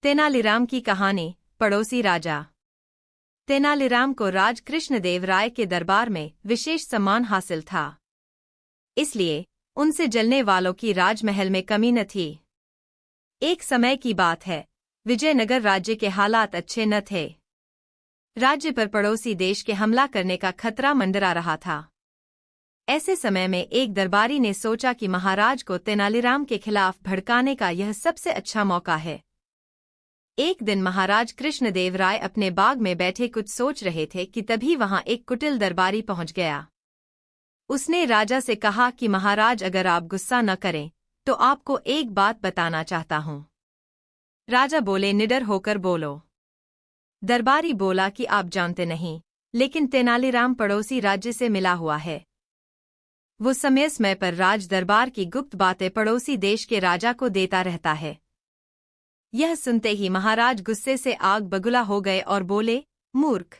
तेनालीराम की कहानी। पड़ोसी राजा। तेनालीराम को राज कृष्णदेव राय के दरबार में विशेष सम्मान हासिल था, इसलिए उनसे जलने वालों की राजमहल में कमी न थी। एक समय की बात है, विजयनगर राज्य के हालात अच्छे न थे। राज्य पर पड़ोसी देश के हमला करने का खतरा मंडरा रहा था। ऐसे समय में एक दरबारी ने सोचा कि महाराज को तेनालीराम के खिलाफ भड़काने का यह सबसे अच्छा मौका है। एक दिन महाराज कृष्णदेव राय अपने बाग में बैठे कुछ सोच रहे थे कि तभी वहां एक कुटिल दरबारी पहुंच गया। उसने राजा से कहा कि महाराज, अगर आप गुस्सा न करें तो आपको एक बात बताना चाहता हूं। राजा बोले, निडर होकर बोलो। दरबारी बोला कि आप जानते नहीं, लेकिन तेनालीराम पड़ोसी राज्य से मिला हुआ है। वो समय समय पर राज दरबार की गुप्त बातें पड़ोसी देश के राजा को देता रहता है। यह सुनते ही महाराज गुस्से से आग बगुला हो गए और बोले, मूर्ख!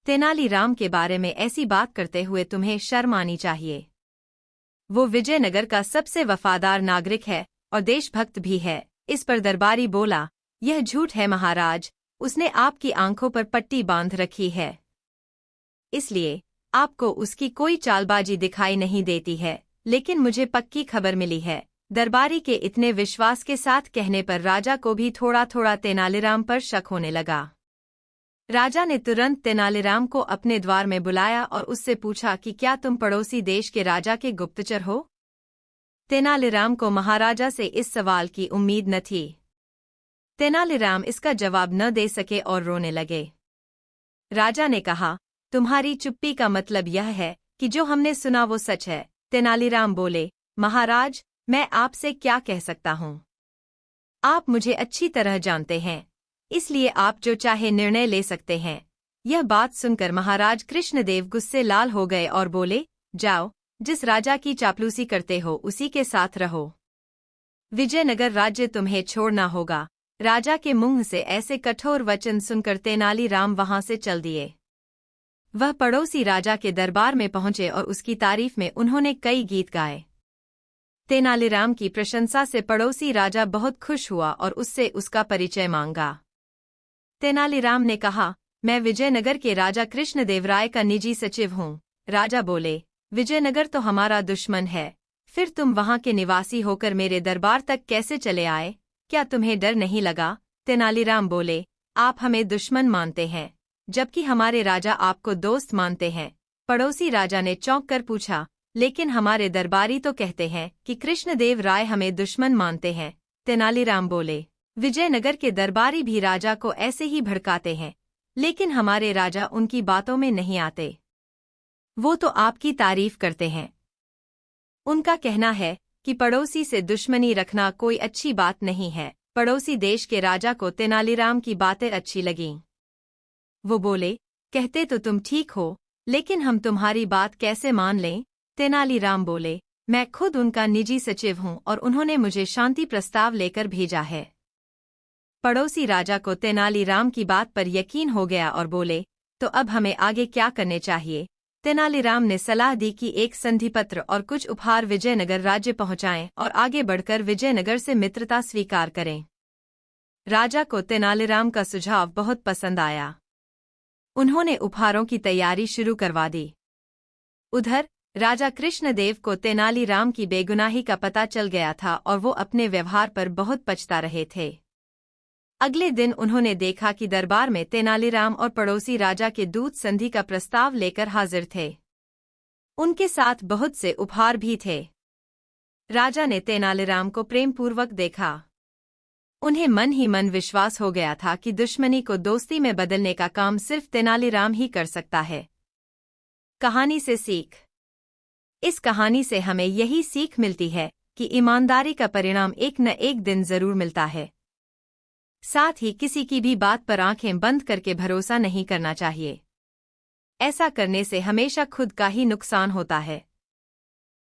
तेनालीराम के बारे में ऐसी बात करते हुए तुम्हें शर्म आनी चाहिए। वो विजयनगर का सबसे वफादार नागरिक है और देशभक्त भी है। इस पर दरबारी बोला, यह झूठ है महाराज, उसने आपकी आंखों पर पट्टी बांध रखी है, इसलिए आपको उसकी कोई चालबाजी दिखाई नहीं देती है। लेकिन मुझे पक्की खबर मिली है। दरबारी के इतने विश्वास के साथ कहने पर राजा को भी थोड़ा थोड़ा तेनालीराम पर शक होने लगा। राजा ने तुरंत तेनालीराम को अपने द्वार में बुलाया और उससे पूछा कि क्या तुम पड़ोसी देश के राजा के गुप्तचर हो? तेनालीराम को महाराजा से इस सवाल की उम्मीद न थी। तेनालीराम इसका जवाब न दे सके और रोने लगे। राजा ने कहा, तुम्हारी चुप्पी का मतलब यह है कि जो हमने सुना वो सच है। तेनालीराम बोले, महाराज, मैं आपसे क्या कह सकता हूँ? आप मुझे अच्छी तरह जानते हैं, इसलिए आप जो चाहे निर्णय ले सकते हैं। यह बात सुनकर महाराज कृष्णदेव गुस्से लाल हो गए और बोले, जाओ, जिस राजा की चापलूसी करते हो उसी के साथ रहो। विजयनगर राज्य तुम्हें छोड़ना होगा। राजा के मुंह से ऐसे कठोर वचन सुनकर तेनालीराम वहां से चल दिए। वह पड़ोसी राजा के दरबार में पहुंचे और उसकी तारीफ में उन्होंने कई गीत गाए। तेनालीराम की प्रशंसा से पड़ोसी राजा बहुत खुश हुआ और उससे उसका परिचय मांगा। तेनालीराम ने कहा, मैं विजयनगर के राजा कृष्णदेव राय का निजी सचिव हूँ। राजा बोले, विजयनगर तो हमारा दुश्मन है, फिर तुम वहां के निवासी होकर मेरे दरबार तक कैसे चले आए? क्या तुम्हें डर नहीं लगा? तेनालीराम बोले, आप हमें दुश्मन मानते हैं, जबकि हमारे राजा आपको दोस्त मानते हैं। पड़ोसी राजा ने चौंक कर पूछा, लेकिन हमारे दरबारी तो कहते हैं कि कृष्णदेव राय हमें दुश्मन मानते हैं। तेनालीराम बोले, विजयनगर के दरबारी भी राजा को ऐसे ही भड़काते हैं, लेकिन हमारे राजा उनकी बातों में नहीं आते। वो तो आपकी तारीफ करते हैं। उनका कहना है कि पड़ोसी से दुश्मनी रखना कोई अच्छी बात नहीं है। पड़ोसी देश के राजा को तेनालीराम की बातें अच्छी लगीं। वो बोले, कहते तो तुम ठीक हो, लेकिन हम तुम्हारी बात कैसे मान लें? तेनालीराम बोले, मैं खुद उनका निजी सचिव हूँ और उन्होंने मुझे शांति प्रस्ताव लेकर भेजा है। पड़ोसी राजा को तेनालीराम की बात पर यकीन हो गया और बोले, तो अब हमें आगे क्या करने चाहिए? तेनालीराम ने सलाह दी कि एक संधि पत्र और कुछ उपहार विजयनगर राज्य पहुंचाएं और आगे बढ़कर विजयनगर से मित्रता स्वीकार करें। राजा को तेनालीराम का सुझाव बहुत पसंद आया। उन्होंने उपहारों की तैयारी शुरू करवा दी। उधर राजा कृष्णदेव को तेनालीराम की बेगुनाही का पता चल गया था और वो अपने व्यवहार पर बहुत पछता रहे थे। अगले दिन उन्होंने देखा कि दरबार में तेनालीराम और पड़ोसी राजा के दूत संधि का प्रस्ताव लेकर हाजिर थे। उनके साथ बहुत से उपहार भी थे। राजा ने तेनालीराम को प्रेमपूर्वक देखा। उन्हें मन ही मन विश्वास हो गया था कि दुश्मनी को दोस्ती में बदलने का काम सिर्फ तेनालीराम ही कर सकता है। कहानी से सीख। इस कहानी से हमें यही सीख मिलती है कि ईमानदारी का परिणाम एक न एक दिन जरूर मिलता है। साथ ही किसी की भी बात पर आंखें बंद करके भरोसा नहीं करना चाहिए। ऐसा करने से हमेशा खुद का ही नुकसान होता है।